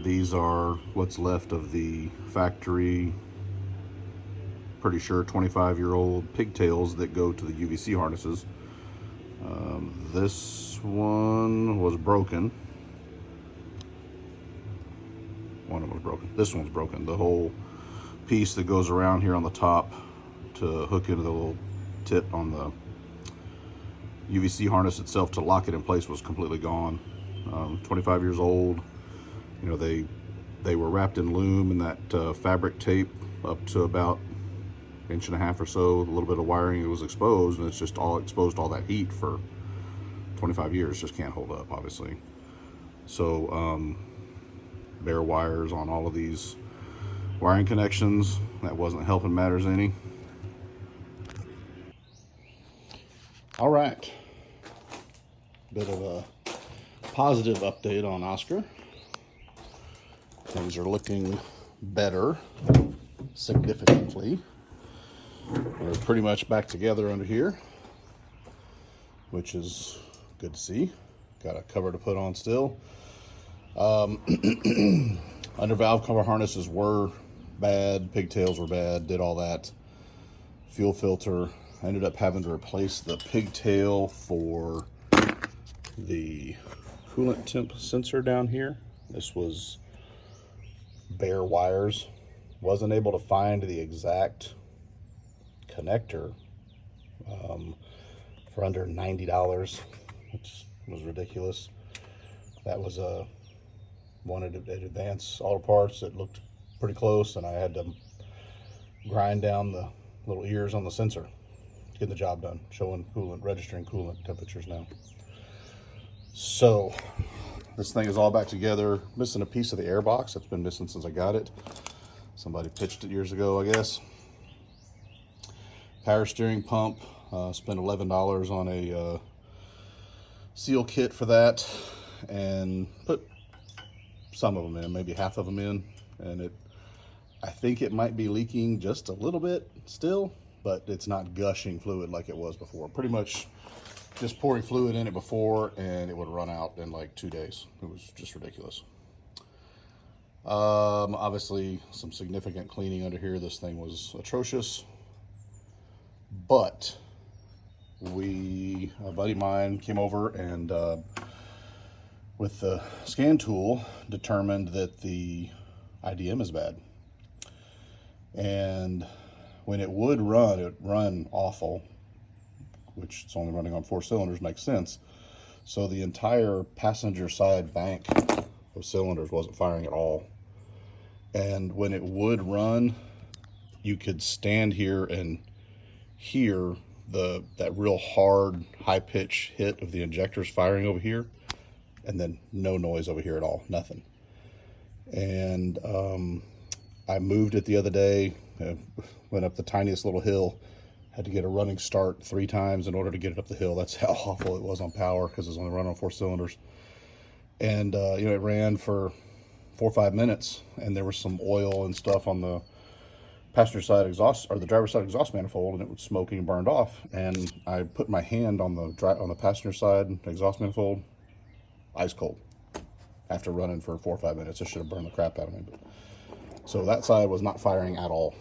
These are what's left of the factory, pretty sure 25-year-old pigtails that go to the UVC harnesses. This one was broken. One of them was broken. This one's broken. The whole piece that goes around here on the top to hook into the little tip on the UVC harness itself to lock it in place was completely gone. 25 years old. You know, they were wrapped in loom and that fabric tape up to about 1.5 inches or so. A little bit of wiring, it was exposed, and it's just all exposed to all that heat for 25 years. Just can't hold up, obviously. So bare wires on all of these wiring connections. That wasn't helping matters any. All right, bit of a positive update on Oscar. Things are looking better, significantly. We're pretty much back together under here, which is good to see. Got a cover to put on still. Under valve cover harnesses were bad, pigtails were bad, did all that. Fuel filter, I ended up having to replace the pigtail for the coolant temp sensor down here. This was bare wires. Wasn't able to find the exact connector for under $90, which was ridiculous. That was one at Advanced Auto Parts that looked pretty close, and I had to grind down the little ears on the sensor to get the job done, showing coolant, registering coolant temperatures now. So this thing is all back together. Missing a piece of the air box. It's been missing since I got it. Somebody pitched it years ago, I guess. Power steering pump. Spent $11 on a seal kit for that, and put some of them in, maybe half of them in, and I think it might be leaking just a little bit still, but it's not gushing fluid like it was before. Pretty much just pouring fluid in it before, and it would run out in like 2 days. It was just ridiculous. Obviously some significant cleaning under here. This thing was atrocious, but a buddy of mine came over and with the scan tool determined that the IDM is bad. And when it would run, it run awful, which it's only running on 4 cylinders, makes sense. So the entire passenger side bank of cylinders wasn't firing at all. And when it would run, you could stand here and hear that real hard, high-pitch hit of the injectors firing over here, and then no noise over here at all, nothing. And I moved it the other day, went up the tiniest little hill, had to get a running start 3 times in order to get it up the hill. That's how awful it was on power, because it's only running on 4 cylinders. And you know, it ran for 4 or 5 minutes, and there was some oil and stuff on the passenger side exhaust, or the driver's side exhaust manifold, and it was smoking and burned off. And I put my hand on the passenger side exhaust manifold, ice cold. After running for 4 or 5 minutes, it should have burned the crap out of me. So that side was not firing at all.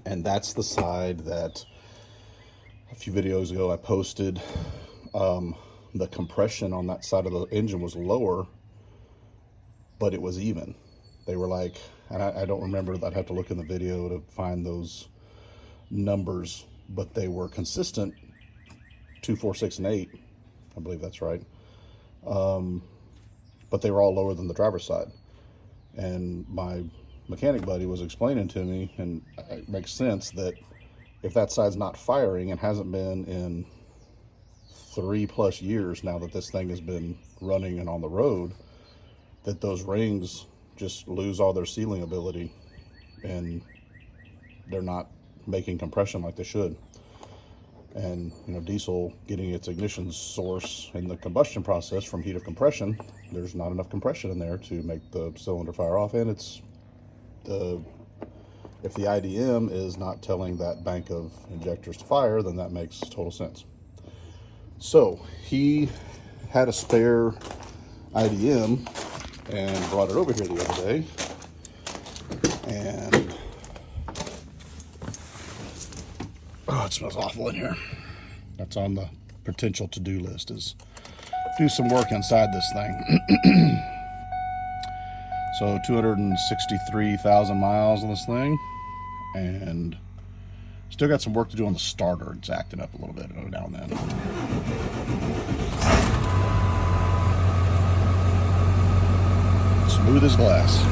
And that's the side that a few videos ago I posted. The compression on that side of the engine was lower, but it was even. They were like, and I don't remember, I'd have to look in the video to find those numbers, but they were consistent, 2, 4, 6, and 8. I believe that's right. But they were all lower than the driver's side. And my mechanic buddy was explaining to me, and it makes sense, that if that side's not firing and hasn't been in 3+ years now that this thing has been running and on the road, that those rings just lose all their sealing ability, and they're not making compression like they should. And you know, diesel getting its ignition source in the combustion process from heat of compression, there's not enough compression in there to make the cylinder fire off. And it's if the IDM is not telling that bank of injectors to fire, then that makes total sense. So he had a spare IDM and brought it over here the other day. And oh, it smells awful in here. That's on the potential to-do list, is do some work inside this thing. So 263,000 miles on this thing, and still got some work to do on the starter. It's acting up a little bit now and then. Smooth as glass.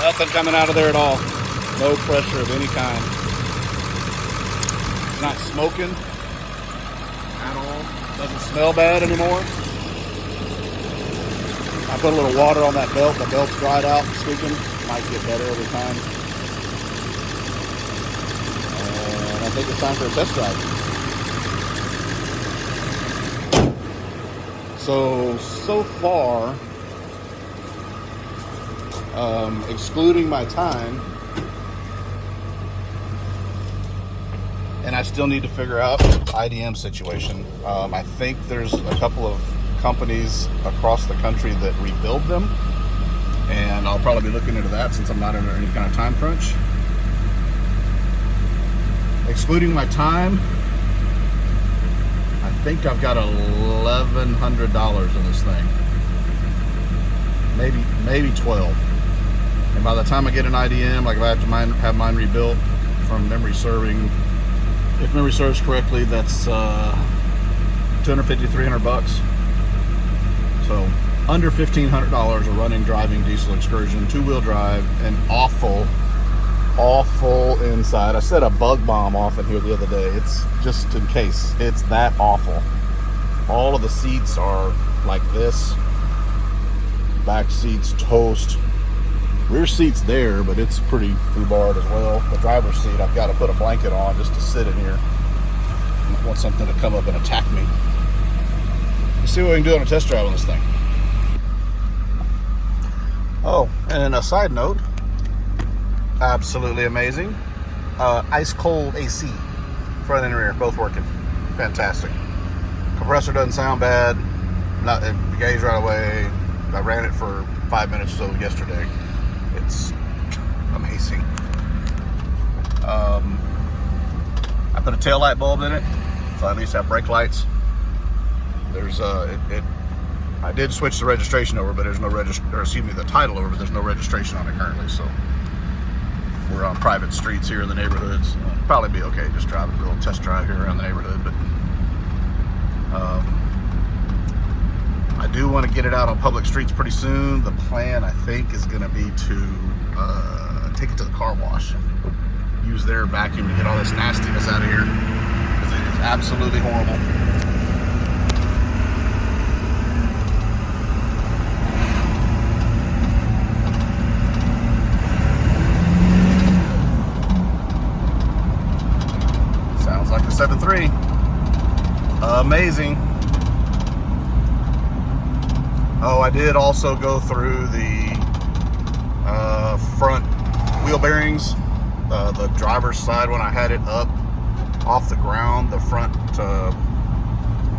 Nothing coming out of there at all. No pressure of any kind. It's not smoking at all. Doesn't smell bad anymore. I put a little water on that belt. The belt's dried out and squeaking. Might get better over time. And I think it's time for a test drive. So far, excluding my time, and I still need to figure out the IDM situation. I think there's a couple of companies across the country that rebuild them, and I'll probably be looking into that since I'm not under any kind of time crunch. Excluding my time, I think I've got $1,100 in this thing, maybe 12. And by the time I get an IDM, like if I have to have mine rebuilt from memory serving, if memory serves correctly, that's $250 to $300. So under $1,500 a running, driving diesel excursion, 2-wheel drive, and awful inside. I set a bug bomb off in here the other day. It's just in case. It's that awful. All of the seats are like this. Back seats toast. Rear seat's there, but it's pretty foobarred as well. The driver's seat, I've got to put a blanket on just to sit in here. I don't want something to come up and attack me. Let's see what we can do on a test drive on this thing. Oh, and a side note, absolutely amazing. Ice cold AC, front and rear, both working. Fantastic. Compressor doesn't sound bad. It engaged right away. I ran it for 5 minutes or so yesterday. It's amazing. I put a tail light bulb in it, so I at least have brake lights. There's I did switch the registration over, but there's no the title over, but there's no registration on it currently. So we're on private streets here in the neighborhoods. It'll probably be okay. Just drive a little test drive here around the neighborhood, but I do want to get it out on public streets pretty soon. The plan, I think, is going to be to take it to the car wash and use their vacuum to get all this nastiness out of here, because it is absolutely horrible. Sounds like a 7.3. Amazing. Oh, I did also go through the front wheel bearings, the driver's side. When I had it up off the ground, the front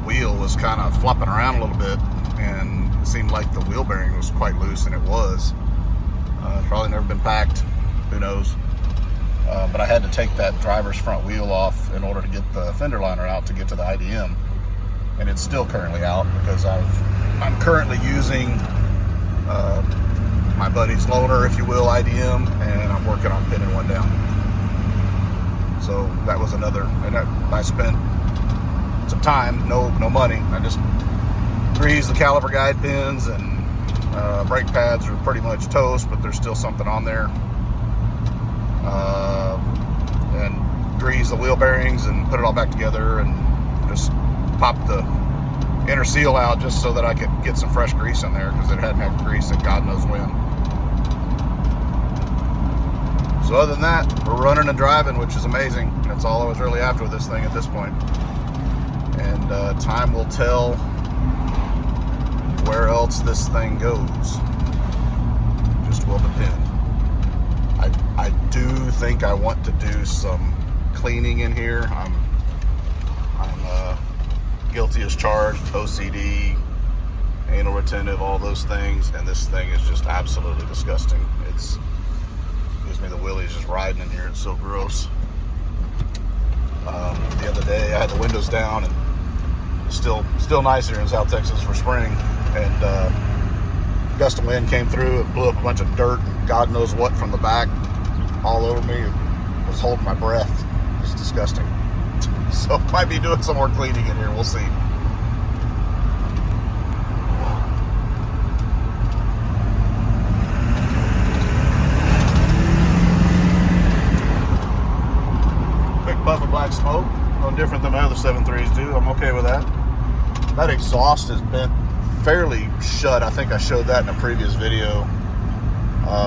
wheel was kind of flopping around a little bit, and it seemed like the wheel bearing was quite loose, and it was. It's probably never been packed, who knows. But I had to take that driver's front wheel off in order to get the fender liner out to get to the IDM, and it's still currently out because I'm currently using my buddy's loaner, if you will, IDM, and I'm working on pinning one down. So that was another, and I spent some time, no money. I just greased the caliper guide pins, and brake pads are pretty much toast, but there's still something on there. And grease the wheel bearings and put it all back together, and just pop the inner seal out just so that I could get some fresh grease in there, because it hadn't had grease in God knows when. So other than that, we're running and driving, which is amazing. That's all I was really after with this thing at this point. and time will tell where else this thing goes. Just will depend. I do think I want to do some cleaning in here. I'm guilty as charged, OCD, anal retentive, all those things, and this thing is just absolutely disgusting. It gives me the willies just riding in here. It's so gross. The other day I had the windows down, and it's still nice here in South Texas for spring, and gust of wind came through and blew up a bunch of dirt and God knows what from the back all over me. I was holding my breath. It's disgusting. So might be doing some more cleaning in here. We'll see. Quick puff of black smoke. No different than my other 7.3s do. I'm okay with that. That exhaust has been fairly shut. I think I showed that in a previous video.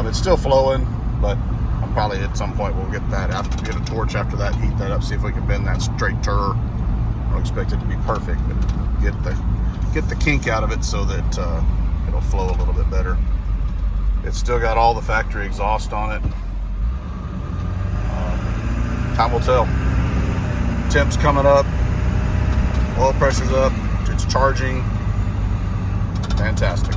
It's still flowing, but I'm probably at some point we'll get that after, get a torch after that, heat that up, see if we can bend that straight turr. I don't expect it to be perfect, but get the kink out of it so that it'll flow a little bit better. It's still got all the factory exhaust on it. Time will tell. Temp's coming up, oil pressure's up, it's charging. Fantastic.